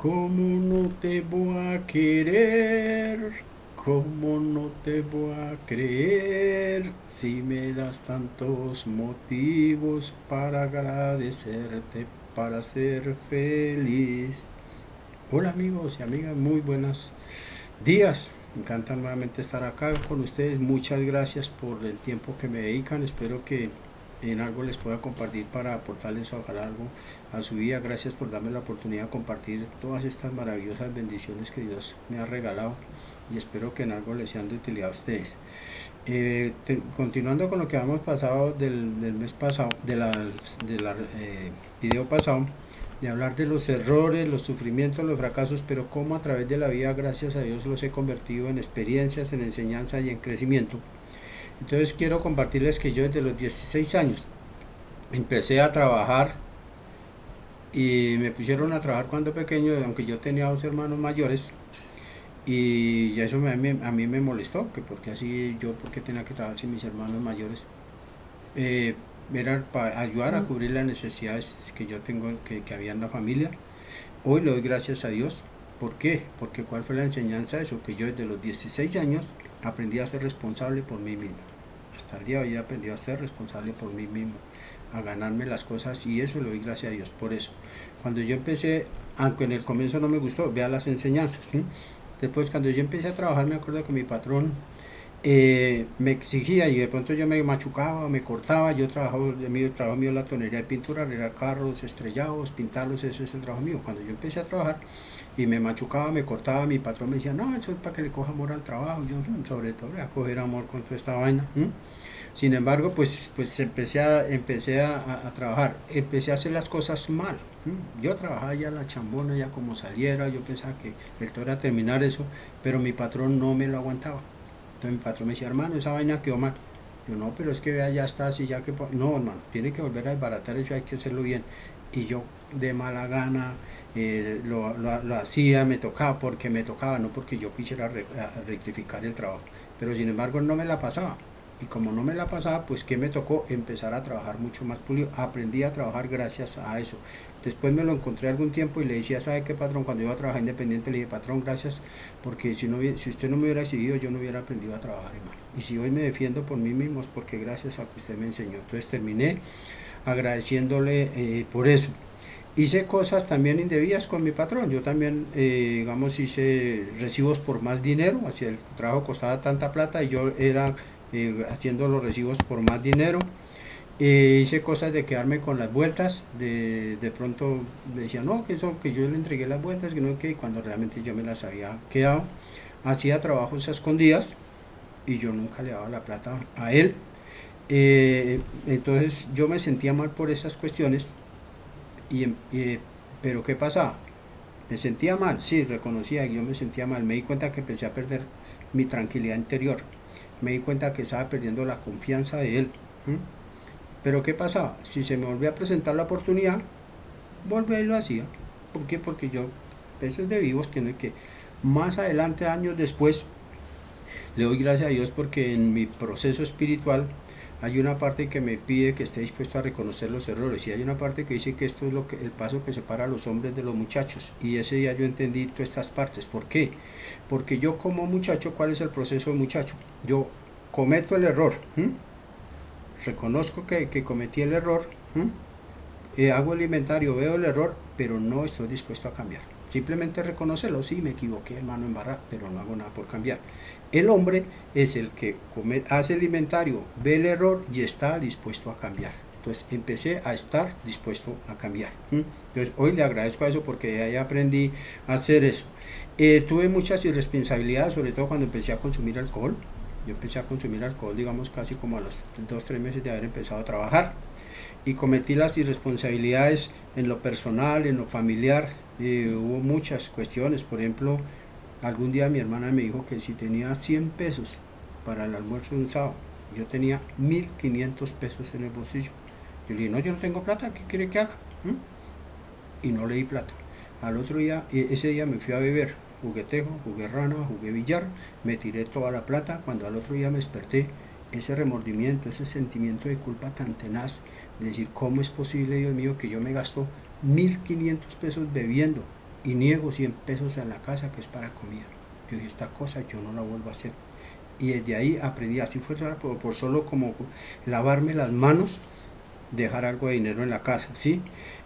¿Cómo no te voy a querer? ¿Cómo no te voy a creer si me das tantos motivos para agradecerte, para ser feliz? Hola amigos y amigas, muy buenos días. Me encanta nuevamente estar acá con ustedes. Muchas gracias por el tiempo que me dedican. Espero que en algo les pueda compartir para aportarles ojalá algo a su vida. Gracias por darme la oportunidad de compartir todas estas maravillosas bendiciones que Dios me ha regalado y espero que en algo les sean de utilidad a ustedes. Continuando con lo que habíamos pasado del mes pasado, de la video pasado, de hablar de los errores, los sufrimientos, los fracasos, pero cómo a través de la vida, gracias a Dios, los he convertido en experiencias, en enseñanza y en crecimiento. Entonces quiero compartirles que yo desde los 16 años empecé a trabajar y me pusieron a trabajar cuando pequeño, aunque yo tenía dos hermanos mayores, y eso a mí me molestó, que porque así yo, porque tenía que trabajar sin mis hermanos mayores. Eh, Era para ayudar a cubrir las necesidades que yo tengo, que había en la familia. Hoy le doy gracias a Dios. ¿Por qué? Porque ¿cuál fue la enseñanza de eso? Que yo desde los 16 años aprendí a ser responsable por mí mismo. Hasta el día de hoy he aprendido a ser responsable por mí mismo, a ganarme las cosas y eso le doy gracias a Dios por eso. Cuando yo empecé, aunque en el comienzo no me gustó, vea las enseñanzas, ¿sí? Después cuando yo empecé a trabajar me acuerdo que mi patrón me exigía y de pronto yo me machucaba, me cortaba. Yo trabajaba, el trabajo mío la tonería de pintura, arreglar carros estrellados, pintarlos, ese es el trabajo mío. Cuando yo empecé a trabajar y me machucaba, me cortaba, mi patrón me decía, no, eso es para que le coja amor al trabajo. Yo, sobre todo, voy a coger amor con toda esta vaina. Sin embargo, pues empecé a trabajar, empecé a hacer las cosas mal. Yo trabajaba ya la chambona, ya como saliera, yo pensaba que el todo era terminar eso, pero mi patrón no me lo aguantaba. Entonces mi patrón me decía, hermano, esa vaina quedó mal. Yo, no, pero es que vea, ya está así, ya que... No, hermano, tiene que volver a desbaratar eso, hay que hacerlo bien. Y yo de mala gana lo hacía, me tocaba porque me tocaba, no porque yo quisiera rectificar el trabajo. Pero sin embargo no me la pasaba. Y como no me la pasaba, pues que me tocó empezar a trabajar mucho más pulido. Aprendí a trabajar gracias a eso. Después me lo encontré algún tiempo y le decía, ¿sabe qué, patrón? Cuando iba a trabajar independiente le dije, patrón, gracias, porque si usted no me hubiera decidido, yo no hubiera aprendido a trabajar, hermano. Y si hoy me defiendo por mí mismo es porque gracias a que usted me enseñó. Entonces terminé agradeciéndole por eso. Hice cosas también indebidas con mi patrón. Yo también, digamos, hice recibos por más dinero. Hacia el trabajo costaba tanta plata y yo era haciendo los recibos por más dinero. Hice cosas de quedarme con las vueltas. De pronto me decía, no, que eso, que yo le entregué las vueltas, que no, que cuando realmente yo me las había quedado. Hacía trabajos a escondidas y yo nunca le daba la plata a él. Entonces yo me sentía mal por esas cuestiones. Pero ¿qué pasaba? Me sentía mal, sí, reconocía que yo me sentía mal. Me di cuenta que empecé a perder mi tranquilidad interior. Me di cuenta que estaba perdiendo la confianza de él. ¿Mm? Pero ¿qué pasaba? Si se me volvía a presentar la oportunidad, volvía y lo hacía. ¿Por qué? Porque yo, eso es de vivos, que más adelante, años después, le doy gracias a Dios porque en mi proceso espiritual hay una parte que me pide que esté dispuesto a reconocer los errores y hay una parte que dice que esto es el paso que separa a los hombres de los muchachos, y ese día yo entendí todas estas partes. ¿Por qué? Porque yo como muchacho, ¿cuál es el proceso de muchacho? Yo cometo el error, reconozco que cometí el error, hago el inventario, veo el error, pero no estoy dispuesto a cambiar. Simplemente reconocerlo, sí, me equivoqué, hermano, en barra, pero no hago nada por cambiar. El hombre es el que hace el inventario, ve el error y está dispuesto a cambiar. Entonces empecé a estar dispuesto a cambiar. Entonces hoy le agradezco a eso porque ahí aprendí a hacer eso. Tuve muchas irresponsabilidades, sobre todo cuando empecé a consumir alcohol. Yo empecé a consumir alcohol, digamos, casi como a los 2 o 3 meses de haber empezado a trabajar. Y cometí las irresponsabilidades en lo personal, en lo familiar. Hubo muchas cuestiones. Por ejemplo, algún día mi hermana me dijo que si tenía 100 pesos para el almuerzo de un sábado, yo tenía 1.500 pesos en el bolsillo. Yo le dije, no, yo no tengo plata, ¿qué quiere que haga? Y no le di plata. Al otro día, ese día me fui a beber, jugué tejo, jugué rana, jugué billar, me tiré toda la plata. Cuando al otro día me desperté, ese remordimiento, ese sentimiento de culpa tan tenaz, de decir, ¿cómo es posible, Dios mío, que yo me gasto 1.500 pesos bebiendo? y niego 100 pesos en la casa que es para comida. Yo dije, esta cosa yo no la vuelvo a hacer. Y desde ahí aprendí, así fue por solo como lavarme las manos, dejar algo de dinero en la casa, ¿sí?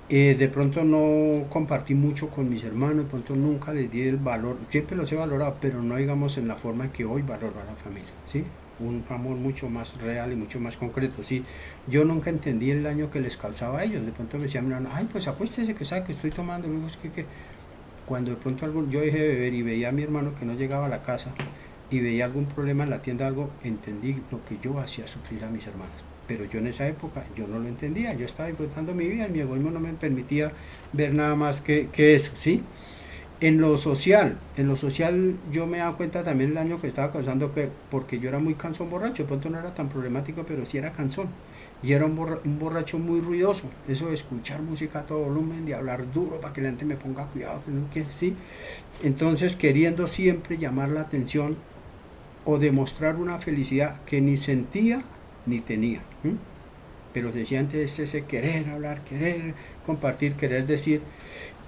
De pronto no compartí mucho con mis hermanos, de pronto nunca les di el valor, siempre los he valorado, pero no digamos en la forma en que hoy valoro a la familia, ¿sí? Un amor mucho más real y mucho más concreto, ¿sí? Yo nunca entendí el daño que les causaba a ellos, de pronto me decían, ay, pues acuéstese que sabe que estoy tomando, luego es que cuando de pronto yo dejé de beber y veía a mi hermano que no llegaba a la casa y veía algún problema en la tienda, algo, entendí lo que yo hacía sufrir a mis hermanas. Pero yo en esa época, yo no lo entendía, yo estaba disfrutando mi vida, y mi egoísmo no me permitía ver nada más que eso, ¿sí? En lo social yo me he dado cuenta también el daño que estaba causando, porque yo era muy cansón borracho, de pronto no era tan problemático, pero sí era cansón. Y era un borracho muy ruidoso, eso de escuchar música a todo volumen, de hablar duro para que la gente me ponga cuidado, ¿sí? Entonces queriendo siempre llamar la atención o demostrar una felicidad que ni sentía ni tenía. Pero se siente ese querer hablar, querer compartir, querer decir.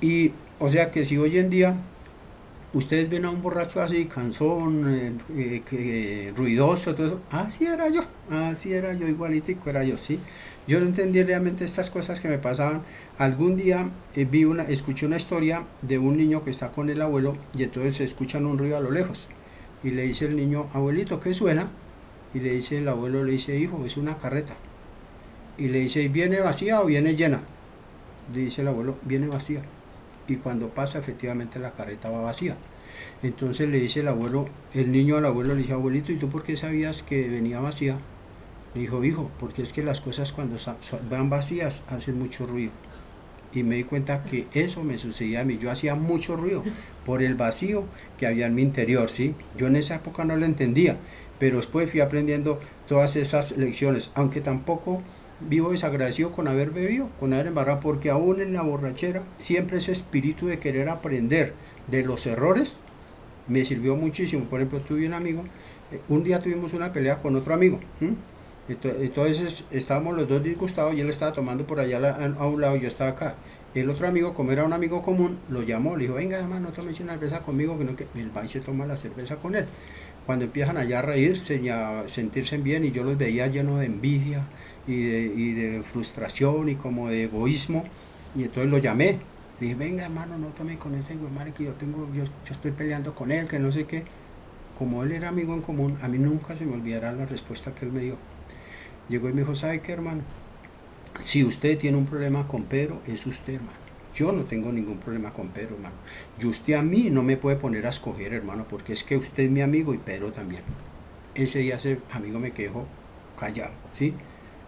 Y o sea que si hoy en día ustedes ven a un borracho así, cansón, ruidoso, todo eso, así era yo, igualitico era yo, ¿sí? Yo no entendí realmente estas cosas que me pasaban. Algún día escuché una historia de un niño que está con el abuelo y entonces se escuchan un ruido a lo lejos. Y le dice el niño, abuelito, ¿qué suena? Y le dice el abuelo, le dice, hijo, es una carreta. Y le dice, ¿viene vacía o viene llena? Le dice el abuelo, viene vacía. Y cuando pasa, efectivamente la carreta va vacía. Entonces le dice el niño al abuelo, le dice, abuelito, ¿y tú por qué sabías que venía vacía? Le dijo, hijo, porque es que las cosas cuando van vacías hacen mucho ruido. Y me di cuenta que eso me sucedía a mí, yo hacía mucho ruido por el vacío que había en mi interior, ¿sí? Yo en esa época no lo entendía, pero después fui aprendiendo todas esas lecciones, aunque tampoco vivo desagradecido con haber bebido, con haber embarrado, porque aún en la borrachera siempre ese espíritu de querer aprender de los errores me sirvió muchísimo. Por ejemplo, tuve un amigo, un día tuvimos una pelea con otro amigo, entonces estábamos los dos disgustados y él estaba tomando por allá a un lado y yo estaba acá. El otro amigo, como era un amigo común, lo llamó, le dijo, venga hermano, tómese una cerveza conmigo, que él va y se toma la cerveza con él. Cuando empiezan allá a reírse y a sentirse bien, y yo los veía llenos de envidia y de frustración y como de egoísmo, y entonces lo llamé. Le dije, venga hermano, no tome con ese hermano que yo estoy peleando con él, que no sé qué. Como él era amigo en común, a mí nunca se me olvidará la respuesta que él me dio. Llegó y me dijo, ¿sabe qué, hermano? Si usted tiene un problema con Pedro, es usted, hermano. Yo no tengo ningún problema con Pedro, hermano. Y usted a mí no me puede poner a escoger, hermano, porque es que usted es mi amigo y Pedro también. Ese día ese amigo me quedó callado, ¿sí?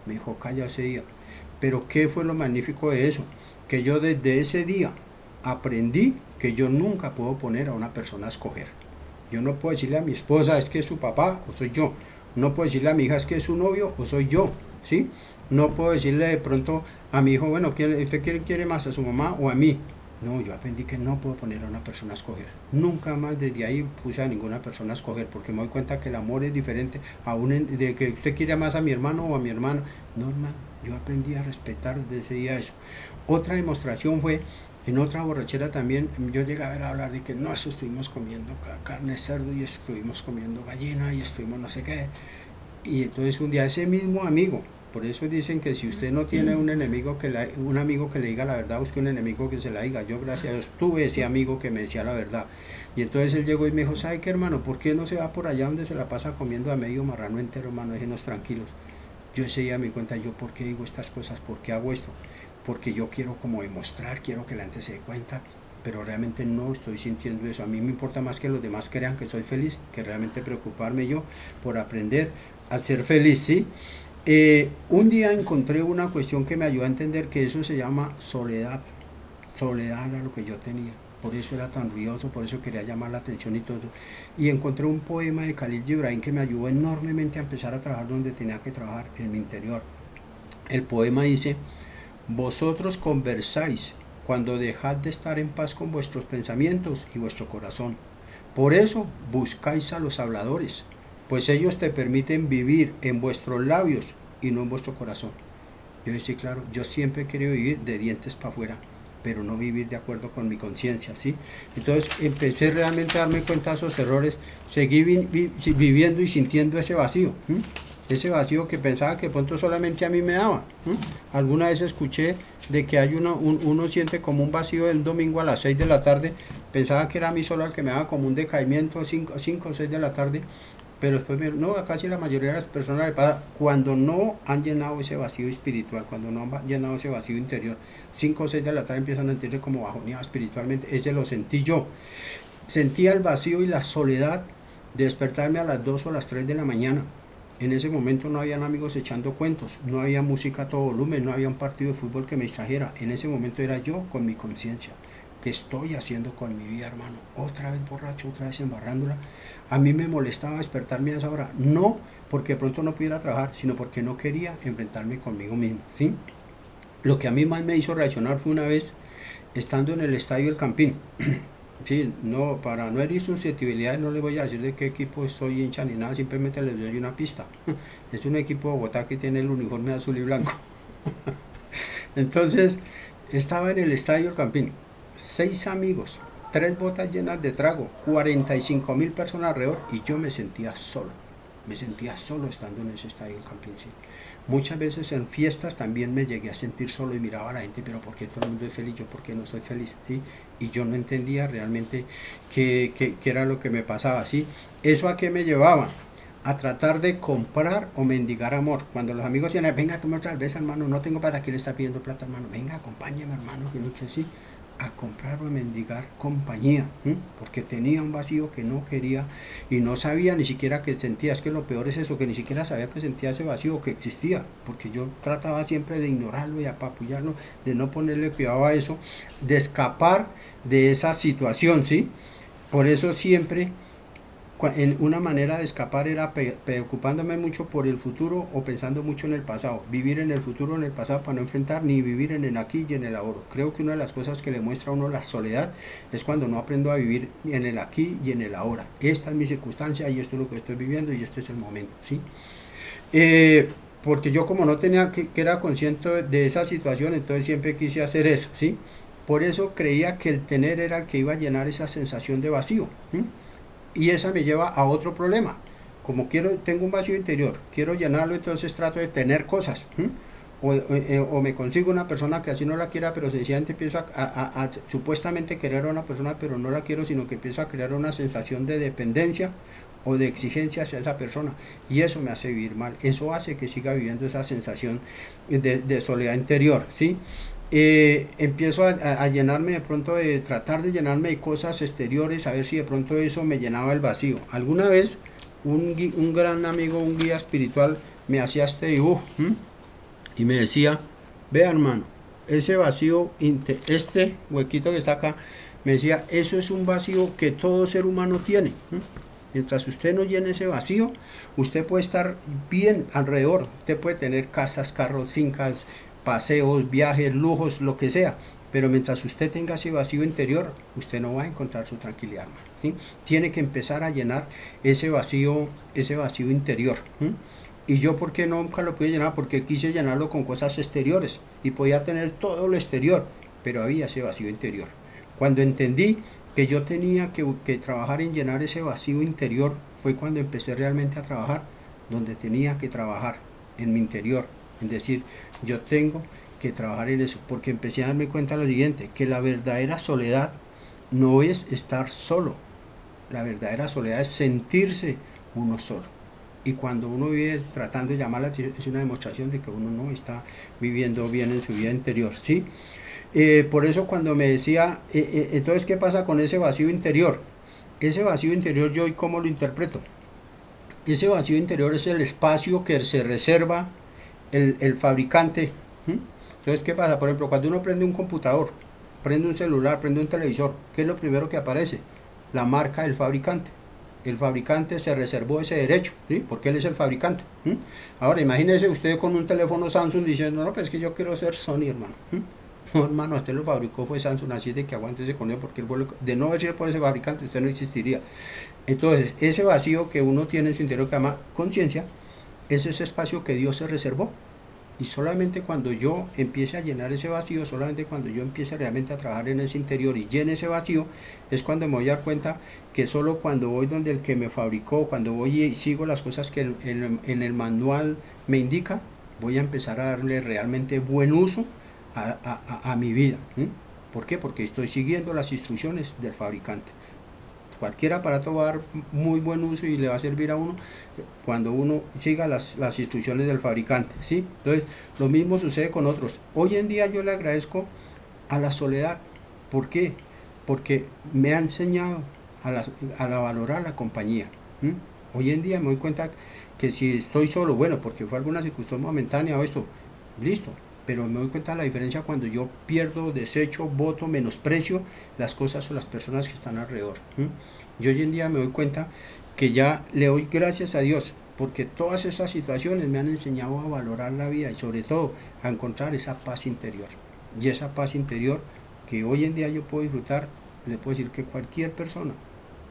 Me dejó callado ese día. Pero ¿qué fue lo magnífico de eso? Que yo desde ese día aprendí que yo nunca puedo poner a una persona a escoger. Yo no puedo decirle a mi esposa es que es su papá o soy yo. No puedo decirle a mi hija es que es su novio o soy yo, ¿sí? No puedo decirle de pronto a mi hijo, bueno, ¿usted quiere más a su mamá o a mí? No, yo aprendí que no puedo poner a una persona a escoger. Nunca más desde ahí puse a ninguna persona a escoger, porque me doy cuenta que el amor es diferente, de que usted quiere más a mi hermano o a mi hermana. No, hermano, yo aprendí a respetar desde ese día eso. Otra demostración fue en otra borrachera también. Yo llegué a ver a hablar de que no, eso estuvimos comiendo carne de cerdo y estuvimos comiendo gallina y estuvimos no sé qué. Y entonces un día ese mismo amigo, por eso dicen que si usted no tiene un amigo que le diga la verdad, busque un enemigo que se la diga. Yo gracias a Dios tuve ese amigo que me decía la verdad. Y entonces él llegó y me dijo, ¿sabe qué, hermano? ¿Por qué no se va por allá donde se la pasa comiendo a medio marrano entero, hermano? Déjenos tranquilos. Yo ese día me di cuenta, yo por qué digo estas cosas, por qué hago esto, porque yo quiero como demostrar, quiero que la gente se dé cuenta, pero realmente no estoy sintiendo eso. A mí me importa más que los demás crean que soy feliz, que realmente preocuparme yo por aprender a ser feliz, ¿sí? Un día encontré una cuestión que me ayudó a entender que eso se llama soledad. Soledad era lo que yo tenía, por eso era tan ruidoso, por eso quería llamar la atención y todo eso. Y encontré un poema de Khalil Gibran que me ayudó enormemente a empezar a trabajar donde tenía que trabajar, en mi interior. El poema dice, vosotros conversáis cuando dejad de estar en paz con vuestros pensamientos y vuestro corazón. Por eso buscáis a los habladores, pues ellos te permiten vivir en vuestros labios y no en vuestro corazón. Yo decía, claro, yo siempre he querido vivir de dientes para afuera, pero no vivir de acuerdo con mi conciencia, ¿sí? Entonces empecé realmente a darme cuenta de esos errores, seguí viviendo y sintiendo ese vacío, ¿sí? Ese vacío que pensaba que de pronto solamente a mí me daba, ¿sí? Alguna vez escuché de que hay uno siente como un vacío el domingo a las 6 de la tarde, pensaba que era a mí solo el que me daba como un decaimiento 5 o 6 de la tarde, pero después no, a casi la mayoría de las personas le pasa cuando no han llenado ese vacío espiritual, cuando no han llenado ese vacío interior, 5 o 6 de la tarde empiezan a sentirse como bajoneados espiritualmente. Ese lo sentí yo, sentía el vacío y la soledad de despertarme a las 2 o las 3 de la mañana. En ese momento no habían amigos echando cuentos, no había música a todo volumen, no había un partido de fútbol que me distrajera. En ese momento era yo con mi conciencia. ¿Qué estoy haciendo con mi vida, hermano? Otra vez borracho, otra vez embarrándola. A mí me molestaba despertarme a esa hora, no porque de pronto no pudiera trabajar, sino porque no quería enfrentarme conmigo mismo, ¿sí? Lo que a mí más me hizo reaccionar fue una vez estando en el estadio El Campín. Sí, no, para no herir susceptibilidades no les voy a decir de qué equipo soy hincha ni nada, simplemente les doy una pista. Es un equipo de Bogotá que tiene el uniforme azul y blanco. Entonces, estaba en el estadio El Campín, 6 amigos, 3 botas llenas de trago, 45.000 personas alrededor y yo me sentía solo estando en ese estadio El Campín. Sí. Muchas veces en fiestas también me llegué a sentir solo y miraba a la gente, pero ¿por qué todo el mundo es feliz? ¿Yo por qué no soy feliz? ¿Sí? Y yo no entendía realmente qué era lo que me pasaba. ¿Sí? ¿Eso a qué me llevaba? A tratar de comprar o mendigar amor. Cuando los amigos decían, venga, toma otra vez, hermano, no tengo plata, ¿quién le está pidiendo plata, hermano? Venga, acompáñeme, hermano, que no quiere así. A comprar o a mendigar compañía, porque tenía un vacío que no quería y no sabía ni siquiera que sentía. Es que lo peor es eso, que ni siquiera sabía que sentía ese vacío, que existía, porque yo trataba siempre de ignorarlo y apapullarlo, de no ponerle cuidado a eso, de escapar de esa situación, ¿sí? Por eso siempre en una manera de escapar era preocupándome mucho por el futuro o pensando mucho en el pasado, vivir en el futuro o en el pasado para no enfrentar ni vivir en el aquí y en el ahora. Creo que una de las cosas que le muestra a uno la soledad es cuando no aprendo a vivir en el aquí y en el ahora. Esta es mi circunstancia y esto es lo que estoy viviendo y este es el momento, ¿sí? Porque yo como no tenía que era consciente de esa situación, entonces siempre quise hacer eso, ¿sí? Por eso creía que el tener era el que iba a llenar esa sensación de vacío, ¿sí? Y esa me lleva a otro problema. Como tengo un vacío interior, quiero llenarlo, entonces trato de tener cosas. O me consigo una persona que así no la quiera, pero sencillamente empiezo a supuestamente querer a una persona, pero no la quiero, sino que empiezo a crear una sensación de dependencia o de exigencia hacia esa persona. Y eso me hace vivir mal. Eso hace que siga viviendo esa sensación de soledad interior, ¿sí? Empiezo a llenarme de pronto de tratar de llenarme de cosas exteriores, a ver si de pronto eso me llenaba el vacío. Alguna vez un gran amigo, un guía espiritual me hacía este dibujo y me decía, vea hermano, ese vacío, este huequito que está acá, me decía, eso es un vacío que todo ser humano tiene. Mientras usted no llene ese vacío, usted puede estar bien alrededor, usted puede tener casas, carros, fincas, paseos, viajes, lujos, lo que sea, pero mientras usted tenga ese vacío interior, usted no va a encontrar su tranquilidad, ¿sí? Tiene que empezar a llenar ese vacío interior, ¿sí? Y yo, ¿por qué nunca lo pude llenar? Porque quise llenarlo con cosas exteriores y podía tener todo lo exterior, pero había ese vacío interior. Cuando entendí que yo tenía que trabajar en llenar ese vacío interior, fue cuando empecé realmente a trabajar donde tenía que trabajar, en mi interior. Es decir, yo tengo que trabajar en eso, porque empecé a darme cuenta de lo siguiente, que la verdadera soledad no es estar solo, la verdadera soledad es sentirse uno solo. Y cuando uno vive tratando de llamar la atención, es una demostración de que uno no está viviendo bien en su vida interior, ¿sí? Por eso cuando me decía, entonces, ¿qué pasa con ese vacío interior? Ese vacío interior, ¿yo y cómo lo interpreto? Ese vacío interior es el espacio que se reserva el fabricante. Entonces, ¿qué pasa? Por ejemplo, cuando uno prende un computador, prende un celular, prende un televisor, ¿qué es lo primero que aparece? La marca del fabricante. El fabricante se reservó ese derecho, ¿sí? Porque él es el fabricante. Ahora, imagínese usted con un teléfono Samsung diciendo, no, pues es que yo quiero ser Sony, hermano. No, hermano, usted lo fabricó, fue Samsung, así de que aguántese con él, porque de no haber sido por ese fabricante, usted no existiría. Entonces, ese vacío que uno tiene en su interior que llama conciencia, es ese espacio que Dios se reservó. Y solamente cuando yo empiece a llenar ese vacío, solamente cuando yo empiece realmente a trabajar en ese interior y llene ese vacío, es cuando me voy a dar cuenta que solo cuando voy donde el que me fabricó, cuando voy y sigo las cosas que en el manual me indica, voy a empezar a darle realmente buen uso a mi vida. ¿Por qué? Porque estoy siguiendo las instrucciones del fabricante. Cualquier aparato va a dar muy buen uso y le va a servir a uno cuando uno siga las instrucciones del fabricante, ¿sí? Entonces, lo mismo sucede con otros. Hoy en día yo le agradezco a la soledad. ¿Por qué? Porque me ha enseñado a valorar la compañía. Hoy en día me doy cuenta que si estoy solo, bueno, porque fue alguna circunstancia momentánea o esto, listo, pero me doy cuenta de la diferencia cuando yo pierdo, desecho, voto, menosprecio las cosas o las personas que están alrededor. Yo hoy en día me doy cuenta que ya le doy gracias a Dios, porque todas esas situaciones me han enseñado a valorar la vida y sobre todo a encontrar esa paz interior. Y esa paz interior que hoy en día yo puedo disfrutar, le puedo decir que cualquier persona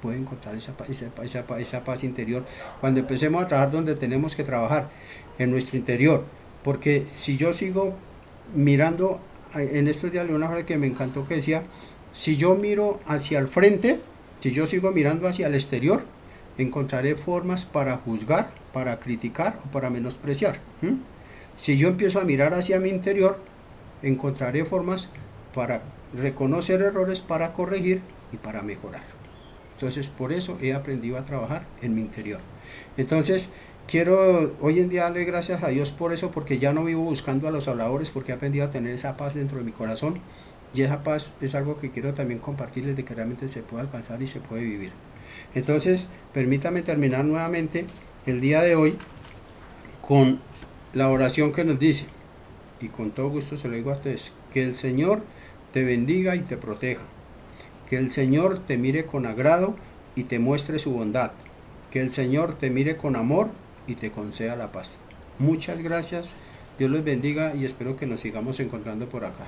puede encontrar esa paz interior cuando empecemos a trabajar donde tenemos que trabajar, en nuestro interior. Porque si yo sigo mirando, en estos días leí una frase que me encantó que decía, si yo miro hacia el frente, si yo sigo mirando hacia el exterior, encontraré formas para juzgar, para criticar o para menospreciar. Si yo empiezo a mirar hacia mi interior, encontraré formas para reconocer errores, para corregir y para mejorar. Entonces, por eso he aprendido a trabajar en mi interior. Entonces, quiero hoy en día darle gracias a Dios por eso, porque ya no vivo buscando a los habladores, porque he aprendido a tener esa paz dentro de mi corazón. Y esa paz es algo que quiero también compartirles, de que realmente se puede alcanzar y se puede vivir. Entonces, permítame terminar nuevamente el día de hoy con la oración que nos dice, y con todo gusto se lo digo a ustedes, que el Señor te bendiga y te proteja, que el Señor te mire con agrado y te muestre su bondad, que el Señor te mire con amor y te conceda la paz. Muchas gracias, Dios los bendiga y espero que nos sigamos encontrando por acá.